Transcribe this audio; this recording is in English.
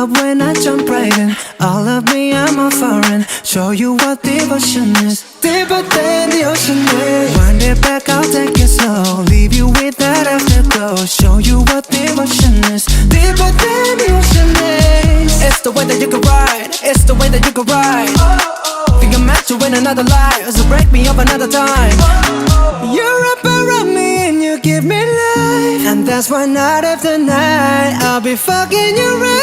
up when I jump right in. All of me, I'm a foreign. Show you what devotion is. Deeper than the ocean is. Wind it back, I'll take it slow. Leave you with that afterglow. Show you what devotion is. Deeper than the ocean is. It's the way that you can ride. It's the way that you can ride. Think I'm meant to win another life, so break me up another time. You're up around me and you give me life, and that's why night after night I'll be fucking you right.